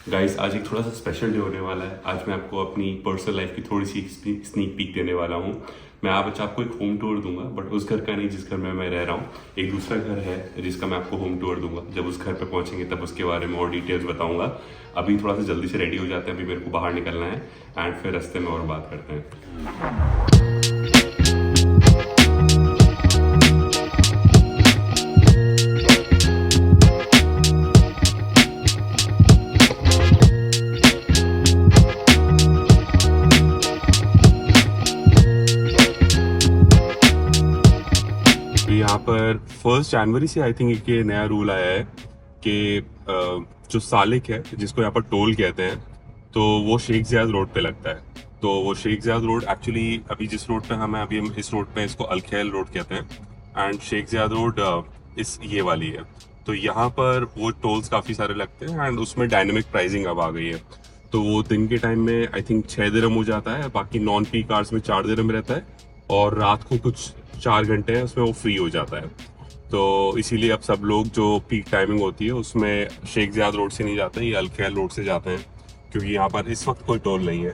Guys आज एक थोड़ा सा स्पेशल डे होने वाला है। आज मैं आपको अपनी पर्सनल लाइफ की थोड़ी सी स्नीक पीक देने वाला हूँ। मैं आज आपको एक होम टूर दूंगा, बट उस घर का नहीं जिस घर में मैं रह रहा हूँ। एक दूसरा घर है जिसका मैं आपको होम टूर दूंगा। जब उस घर पे पहुंचेंगे तब उसके बारे में और डिटेल्स बताऊंगा। अभी थोड़ा सा जल्दी से रेडी हो जाते हैं, अभी मेरे को बाहर निकलना है एंड फिर रास्ते में और बात करते हैं। यहाँ पर 1 जनवरी से आई थिंक एक ये नया रूल आया है कि जो सालिक है जिसको यहाँ पर टोल कहते हैं, तो वो शेख ज़ियाद रोड पे लगता है। तो वो शेख ज़ियाद रोड एक्चुअली अभी जिस रोड पे हम इस रोड पे इसको अलखैल रोड कहते हैं एंड शेख ज़ियाद रोड इस ये वाली है। तो यहाँ पर वो टोल्स काफ़ी सारे लगते हैं एंड उसमें डायनेमिक प्राइसिंग अब आ गई है। तो वो दिन के टाइम में आई थिंक 6 दिरहम हो जाता है, बाकी नॉन पीक आवर्स में 4 दिरहम रहता है और रात को कुछ 4 घंटे हैं उसमें वो फ्री हो जाता है। तो इसीलिए अब सब लोग जो पीक टाइमिंग होती है उसमें शेख ज़ियाद रोड से नहीं जाते हैं, ये अलखैल रोड से जाते हैं, क्योंकि यहाँ पर इस वक्त कोई टोल नहीं है।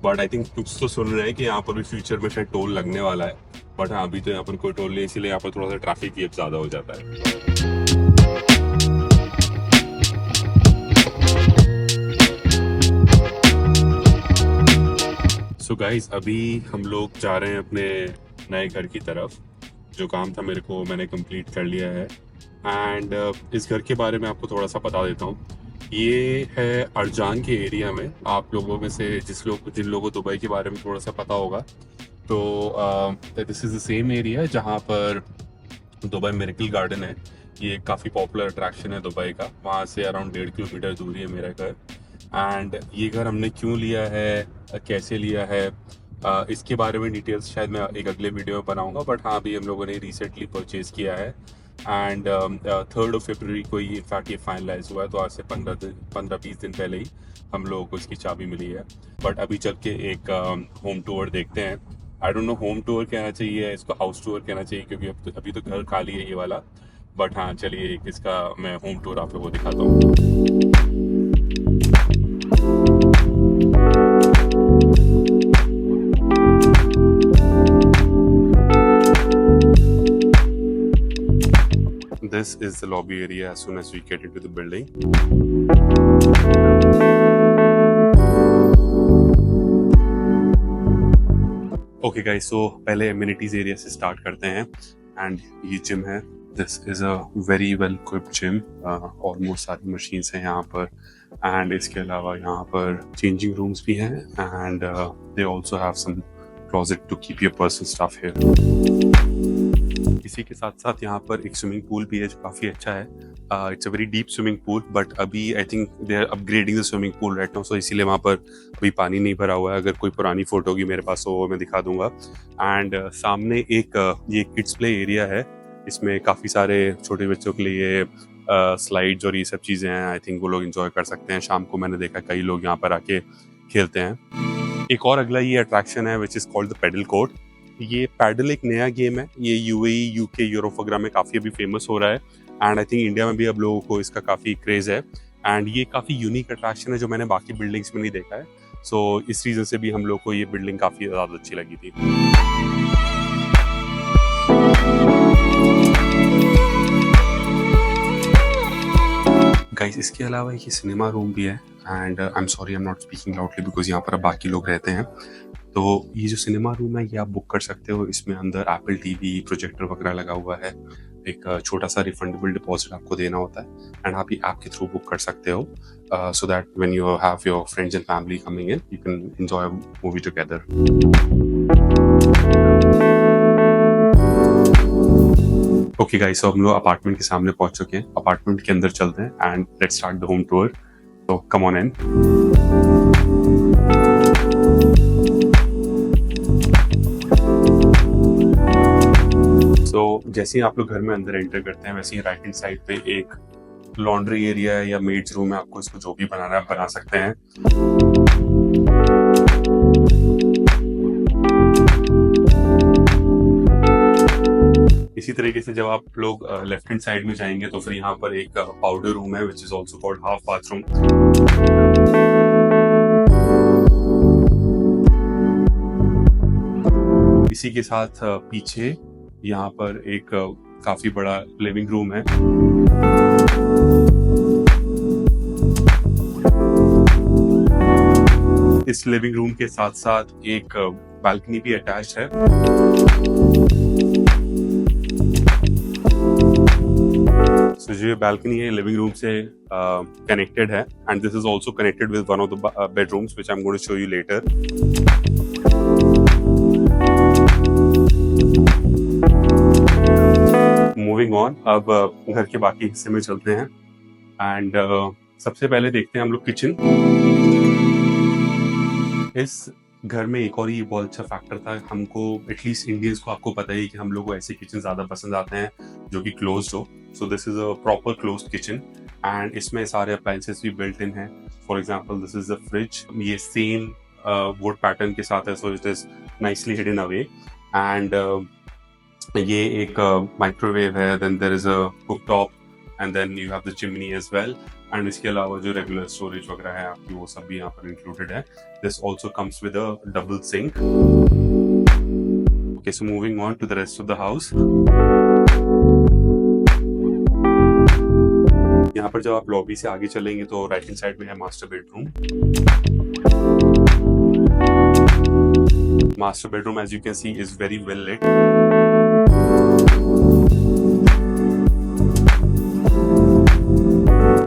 बट आई थिंक कुछ तो सुन रहे हैं कि यहाँ पर भी फ्यूचर में शायद टोल लगने वाला है। बट हाँ, अभी तो यहाँ पर कोई टोल नहीं, इसीलिए यहाँ पर थोड़ा सा ट्रैफिक भी अब ज़्यादा हो जाता है। सो गाइस, अभी हम लोग जा रहे हैं अपने नए घर की तरफ। जो काम था मैंने कंप्लीट कर लिया है एंड इस घर के बारे में आपको थोड़ा सा बता देता हूँ। ये है अरजान के एरिया में। आप लोगों में से जिन लोगों को दुबई के बारे में थोड़ा सा पता होगा, तो this is the same area जहाँ पर दुबई मिरेकल गार्डन है। ये काफ़ी पॉपुलर अट्रैक्शन है दुबई का। वहाँ से अराउंड 1.5 किलोमीटर दूरी है मेरा घर। एंड ये घर हमने क्यों लिया है, कैसे लिया है, इसके बारे में डिटेल्स शायद मैं एक अगले वीडियो में बनाऊंगा। बट हाँ, अभी हम लोगों ने रिसेंटली परचेज किया है एंड 3 फरवरी को ही इनफैक्ट ये फाइनलाइज हुआ है। तो आज से 15-20 दिन पहले ही हम लोगों को इसकी चाबी मिली है। बट अभी चल के एक होम टूर देखते हैं। I don't know home tour कहना चाहिए, इसको हाउस टूर कहना चाहिए, क्योंकि अभी तो घर खाली है ये वाला। बट हाँ, चलिए एक इसका मैं होम टूर आप लोगों को दिखाता हूँ। This is the lobby area as soon as we get into the building. Okay guys, so पहले amenities area से start करते हैं and ये gym है। This is a very well equipped gym. Almost सारी machines हैं यहाँ पर and इसके अलावा यहाँ पर changing rooms भी हैं and they also have some closet to keep your personal stuff here. इसी के साथ साथ यहाँ पर एक स्विमिंग पूल भी है जो काफ़ी अच्छा है। It's a very deep swimming pool, but अभी I think they are upgrading the swimming pool right now, so इसीलिए वहाँ पर अभी पानी नहीं भरा हुआ है। अगर कोई पुरानी फोटो होगी मेरे पास तो वो मैं दिखा दूंगा। एंड सामने एक ये किड्स प्ले एरिया है। इसमें काफ़ी सारे छोटे बच्चों के लिए स्लाइड्स और ये सब चीज़ें हैं। आई थिंक वो लोग इंजॉय कर सकते हैं। शाम को मैंने देखा कई लोग यहाँ पर आके खेलते हैं। एक और अगला ये अट्रैक्शन है which is called the pedal court. ये पैडल एक नया गेम है। ये यूएई, यूके, यूरोप वगैरह में काफ़ी अभी फेमस हो रहा है एंड आई थिंक इंडिया में भी अब लोगों को इसका काफ़ी क्रेज़ है एंड ये काफ़ी यूनिक अट्रैक्शन है जो मैंने बाकी बिल्डिंग्स में नहीं देखा है। सो इस रीज़न से भी हम लोग को ये बिल्डिंग काफ़ी ज़्यादा अच्छी लगी थी। गाइस, इसके अलावा ये सिनेमा रूम भी है and I am sorry, I am not speaking loudly because यहाँ पर अब बाकी लोग रहते हैं। तो ये जो सिनेमा रूम है ये आप बुक कर सकते हो। इसमें अंदर एप्पल टीवी, प्रोजेक्टर वगैरह लगा हुआ है। एक छोटा सा रिफंडेबल डिपॉजिट आपको देना होता है एंड आप ये ऐप के थ्रू बुक कर सकते हो so that when you have your friends and family coming in you can enjoy movie together. Okay guys, so हम लोग अपार्टमेंट के सामने पहुंच चुके हैं। अपार्टमेंट के अंदर चलते हैं and let's start the home tour. तो कम ऑन इन। तो जैसे ही आप लोग घर में अंदर एंटर करते हैं वैसे ही राइट हैंड साइड पे एक लॉन्ड्री एरिया है या मेड्स रूम है। आपको इसको जो भी बनाना है आप बना सकते हैं। इसी तरीके से जब आप लोग लेफ्ट हैंड साइड में जाएंगे तो फिर यहाँ पर एक पाउडर रूम है which is also called half bathroom. इसी के साथ पीछे यहाँ पर एक काफी बड़ा लिविंग रूम है। इस लिविंग रूम के साथ साथ एक बालकनी भी अटैच्ड है। So, जो ये बालकनी है लिविंग रूम से कनेक्टेड है and this is also connected with one of the bedrooms which I am going to show you later. Moving on, अब घर के बाकी हिस्से में चलते हैं एंड सबसे पहले देखते हैं हम लोग किचन। इस घर में एक और ये बहुत अच्छा फैक्टर था, हमको एटलीस्ट इंडियंस को, आपको पता ही कि हम लोग को ऐसे किचन ज्यादा पसंद आते हैं जो कि क्लोज्ड हो। So this is a proper closed kitchen and इसमें सारे अप्लायंसेस भी बिल्ट इन है। For example this is the fridge, ये सेम वुड पैटर्न के साथ है, so it is nicely hidden away and ये एक माइक्रोवेव है, then there is a cooktop and then you have the chimney as well and इसके अलावा जो रेगुलर स्टोरेज वगैरह है आपकी वो सब भी यहाँ पर इंक्लूडेड है। This also comes with a double sink. Okay, so moving on to the rest of the house. यहाँ पर जब आप लॉबी से आगे चलेंगे तो राइट हैंड साइड में है master bedroom. Master bedroom as you can see is very well lit.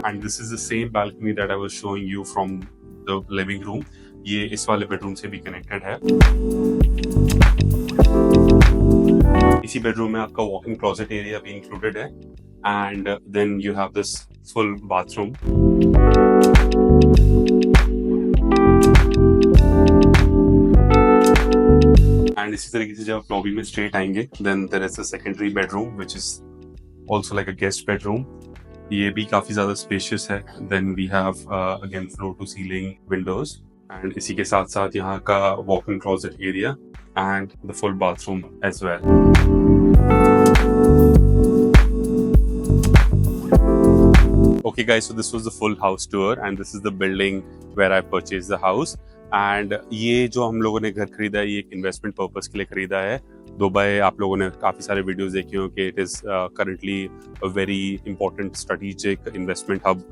And this is the same balcony that I was showing you from the living room. ये इस वाले bedroom से भी connected है। इसी bedroom में आपका वॉक इन क्लोजेट एरिया भी इंक्लूडेड है and then you have this full bathroom. And इसी तरीके से जब आप लॉबी में स्ट्रेट आएंगे then there is a secondary bedroom which is also like a guest bedroom. ये भी काफी ज्यादा स्पेशियस है। Then we have again floor to ceiling windows and इसी के साथ साथ यहाँ का walk in closet area and the full bathroom as well. Okay guys, so this was the full house tour and this is the building where I purchased the house and ये जो हम लोगों ने घर खरीदा है ये एक इन्वेस्टमेंट पर्पस के लिए खरीदा है। दुबई आप लोगों ने काफ़ी सारे वीडियोस देखे हो कि it is currently a very important strategic investment hub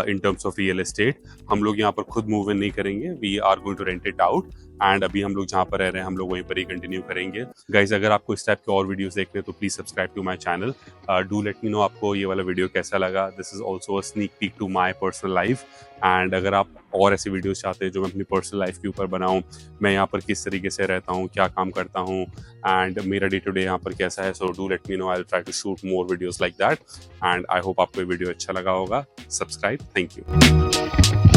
in terms of real estate. हम लोग यहाँ पर खुद मूव इन नहीं करेंगे, we are going to rent it out and अभी हम लोग जहाँ पर रह रहे हैं हम लोग वहीं पर ही कंटिन्यू करेंगे। गाइज अगर आपको इस टाइप के और वीडियोस देखने हैं तो please subscribe to my channel. Do let me know आपको ये वाला वीडियो कैसा लगा। This is also a sneak peek to my personal life and अगर आप और ऐसे वीडियोस चाहते हैं जो मैं अपनी पर्सनल लाइफ के ऊपर बनाऊं, मैं यहाँ पर किस तरीके से रहता हूँ, क्या काम करता हूँ एंड मेरा डे टू डे यहाँ पर कैसा है, so do let me know, I will try to shoot more videos like that and I hope आपको ये वीडियो अच्छा लगा होगा। Subscribe, thank you.